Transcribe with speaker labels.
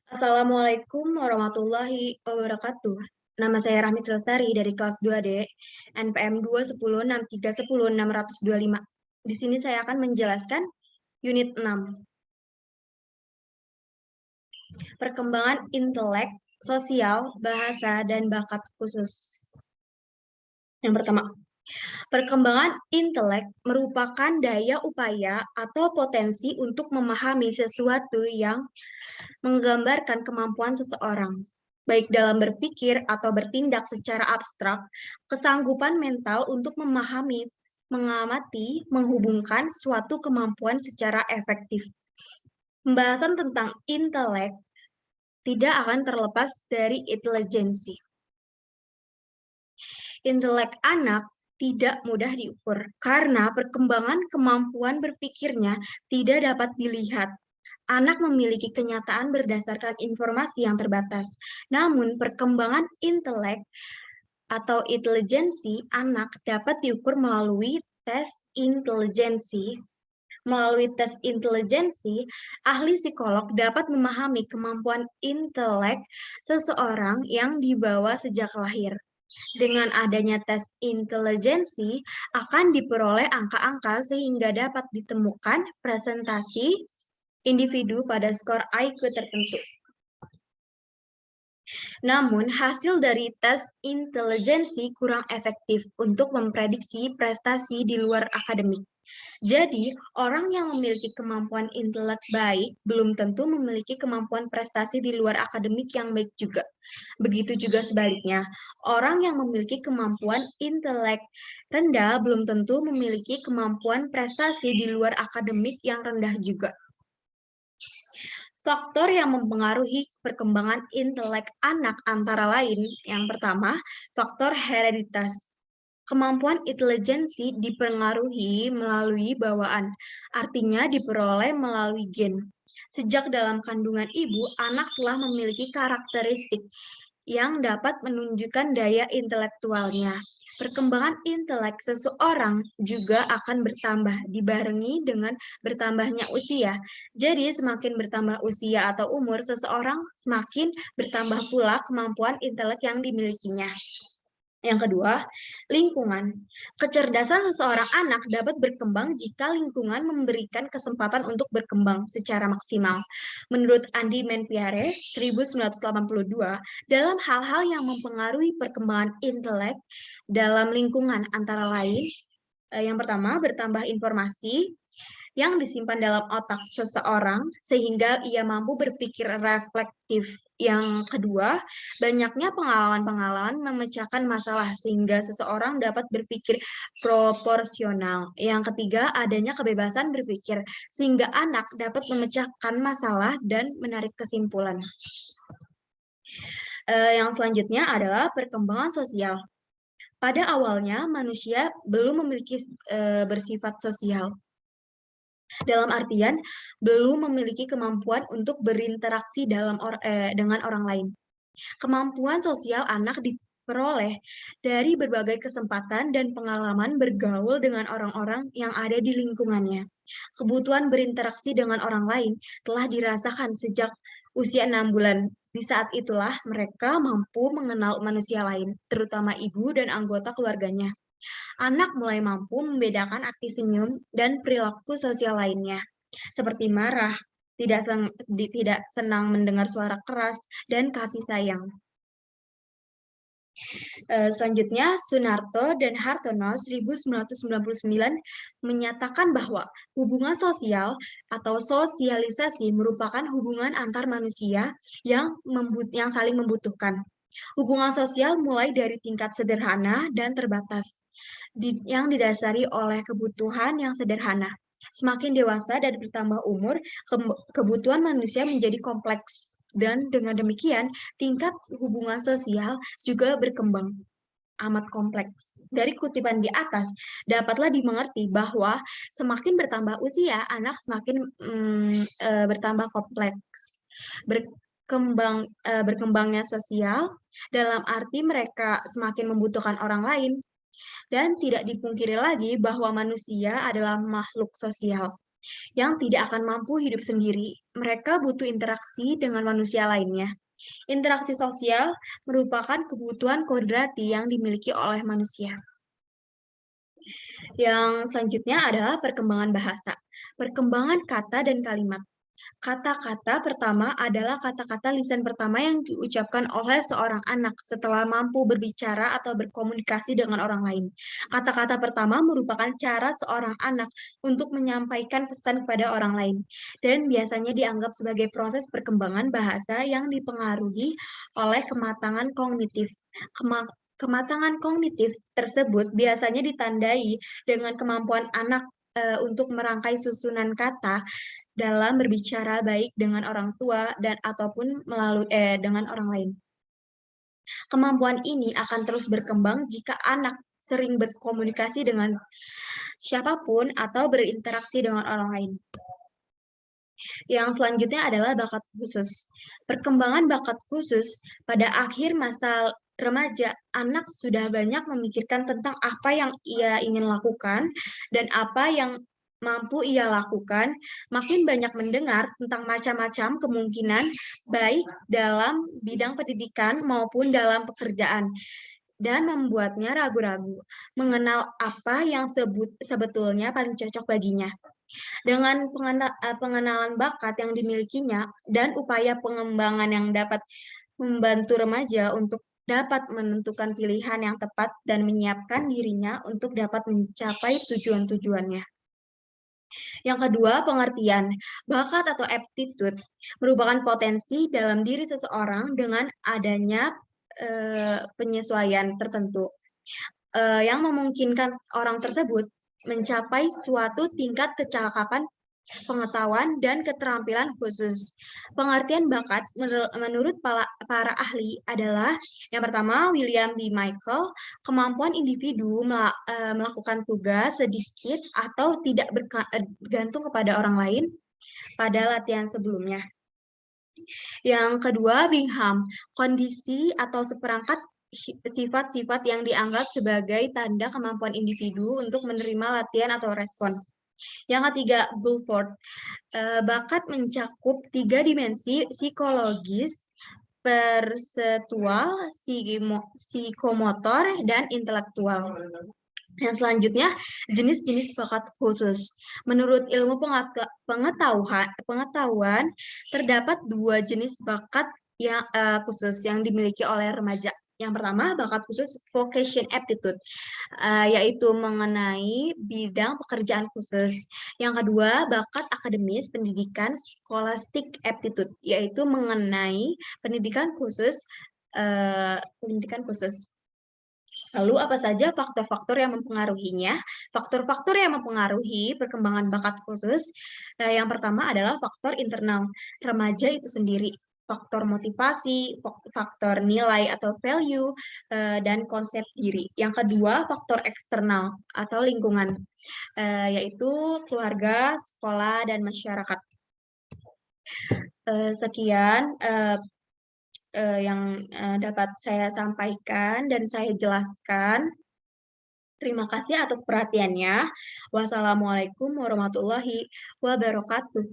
Speaker 1: Assalamualaikum warahmatullahi wabarakatuh. Nama saya Rahmi Lestari dari kelas 2D, NPM 21063100625. Di sini saya akan menjelaskan unit 6, perkembangan intelek, sosial, bahasa, dan bakat khusus. Yang pertama, perkembangan intelek merupakan daya upaya atau potensi untuk memahami sesuatu yang menggambarkan kemampuan seseorang, baik dalam berpikir atau bertindak secara abstrak, kesanggupan mental untuk memahami, mengamati, menghubungkan suatu kemampuan secara efektif. Pembahasan tentang intelek tidak akan terlepas dari intelijensi. Intelek anak tidak mudah diukur karena perkembangan kemampuan berpikirnya tidak dapat dilihat. Anak memiliki kenyataan berdasarkan informasi yang terbatas. Namun, perkembangan intelek atau intelijensi anak dapat diukur melalui tes intelijensi. Melalui tes intelijensi, ahli psikolog dapat memahami kemampuan intelek seseorang yang dibawa sejak lahir. Dengan adanya tes intelijensi, akan diperoleh angka-angka sehingga dapat ditemukan presentasi individu pada skor IQ tertentu. Namun, hasil dari tes intelijensi kurang efektif untuk memprediksi prestasi di luar akademik. Jadi, orang yang memiliki kemampuan intelek baik belum tentu memiliki kemampuan prestasi di luar akademik yang baik juga. Begitu juga sebaliknya, orang yang memiliki kemampuan intelek rendah belum tentu memiliki kemampuan prestasi di luar akademik yang rendah juga. Faktor yang mempengaruhi perkembangan intelek anak antara lain, yang pertama, faktor hereditas. Kemampuan intelijensi dipengaruhi melalui bawaan, artinya diperoleh melalui gen. Sejak dalam kandungan ibu, anak telah memiliki karakteristik yang dapat menunjukkan daya intelektualnya. Perkembangan intelek seseorang juga akan bertambah dibarengi dengan bertambahnya usia. Jadi, semakin bertambah usia atau umur seseorang, semakin bertambah pula kemampuan intelek yang dimilikinya. Yang kedua, lingkungan. Kecerdasan seseorang anak dapat berkembang jika lingkungan memberikan kesempatan untuk berkembang secara maksimal. Menurut Andy Menpiare, 1982, dalam hal-hal yang mempengaruhi perkembangan intelek dalam lingkungan antara lain, yang pertama, bertambah informasi yang disimpan dalam otak seseorang sehingga ia mampu berpikir reflektif. Yang kedua, banyaknya pengalaman-pengalaman memecahkan masalah sehingga seseorang dapat berpikir proporsional. Yang ketiga, adanya kebebasan berpikir sehingga anak dapat memecahkan masalah dan menarik kesimpulan. Yang selanjutnya adalah perkembangan sosial. Pada awalnya, manusia belum memiliki bersifat sosial. Dalam artian, belum memiliki kemampuan untuk berinteraksi dengan orang lain. Kemampuan sosial anak diperoleh dari berbagai kesempatan dan pengalaman bergaul dengan orang-orang yang ada di lingkungannya. Kebutuhan berinteraksi dengan orang lain telah dirasakan sejak usia 6 bulan. Di saat itulah mereka mampu mengenal manusia lain, terutama ibu dan anggota keluarganya. Anak mulai mampu membedakan aksi senyum dan perilaku sosial lainnya, seperti marah, tidak senang mendengar suara keras, dan kasih sayang. Selanjutnya, Sunarto dan Hartono 1999 menyatakan bahwa hubungan sosial atau sosialisasi merupakan hubungan antar manusia yang saling membutuhkan. Hubungan sosial mulai dari tingkat sederhana dan terbatas, yang didasari oleh kebutuhan yang sederhana. Semakin dewasa dan bertambah umur, kebutuhan manusia menjadi kompleks. Dan dengan demikian, tingkat hubungan sosial juga berkembang amat kompleks. Dari kutipan di atas, dapatlah dimengerti bahwa semakin bertambah usia, anak semakin bertambah kompleks. Berkembangnya sosial dalam arti mereka semakin membutuhkan orang lain, dan tidak dipungkiri lagi bahwa manusia adalah makhluk sosial. yang tidak akan mampu hidup sendiri. Mereka butuh interaksi dengan manusia lainnya. Interaksi sosial merupakan kebutuhan kodrati yang dimiliki oleh manusia. Yang selanjutnya adalah perkembangan bahasa. Perkembangan kata dan kalimat. Kata-kata pertama adalah kata-kata lisan pertama yang diucapkan oleh seorang anak setelah mampu berbicara atau berkomunikasi dengan orang lain. Kata-kata pertama merupakan cara seorang anak untuk menyampaikan pesan kepada orang lain dan biasanya dianggap sebagai proses perkembangan bahasa yang dipengaruhi oleh kematangan kognitif. Kematangan kognitif tersebut biasanya ditandai dengan kemampuan anak untuk merangkai susunan kata dalam berbicara baik dengan orang tua dan ataupun dengan orang lain. Kemampuan ini akan terus berkembang jika anak sering berkomunikasi dengan siapapun atau berinteraksi dengan orang lain. Yang selanjutnya adalah bakat khusus. Perkembangan bakat khusus pada akhir masa remaja, anak sudah banyak memikirkan tentang apa yang ia ingin lakukan dan apa yang mampu ia lakukan, makin banyak mendengar tentang macam-macam kemungkinan baik dalam bidang pendidikan maupun dalam pekerjaan dan membuatnya ragu-ragu mengenal apa yang sebetulnya paling cocok baginya. Dengan pengenalan bakat yang dimilikinya dan upaya pengembangan yang dapat membantu remaja untuk dapat menentukan pilihan yang tepat dan menyiapkan dirinya untuk dapat mencapai tujuan-tujuannya. Yang kedua, pengertian. Bakat atau aptitude merupakan potensi dalam diri seseorang dengan adanya penyesuaian tertentu yang memungkinkan orang tersebut mencapai suatu tingkat kecakapan, pengetahuan, dan keterampilan khusus. Pengertian bakat menurut para ahli adalah yang pertama, William B. Michael, kemampuan individu melakukan tugas sedikit atau tidak bergantung kepada orang lain pada latihan sebelumnya. Yang kedua, Bingham, kondisi atau seperangkat sifat-sifat yang dianggap sebagai tanda kemampuan individu untuk menerima latihan atau respon. Yang ketiga, Bulford, bakat mencakup 3 dimensi psikologis, persetual, psikomotor, dan intelektual. Yang selanjutnya, jenis-jenis bakat khusus. Menurut ilmu pengetahuan, terdapat 2 jenis bakat yang khusus yang dimiliki oleh remaja. Yang pertama, bakat khusus vocation aptitude, yaitu mengenai bidang pekerjaan khusus. Yang kedua, bakat akademis pendidikan scholastic aptitude, yaitu mengenai pendidikan khusus. Lalu apa saja faktor-faktor yang mempengaruhinya? Faktor-faktor yang mempengaruhi perkembangan bakat khusus, yang pertama adalah faktor internal remaja itu sendiri, faktor motivasi, faktor nilai atau value, dan konsep diri. Yang kedua, faktor eksternal atau lingkungan, yaitu keluarga, sekolah, dan masyarakat. Sekian yang dapat saya sampaikan dan saya jelaskan. Terima kasih atas perhatiannya. Wassalamualaikum warahmatullahi wabarakatuh.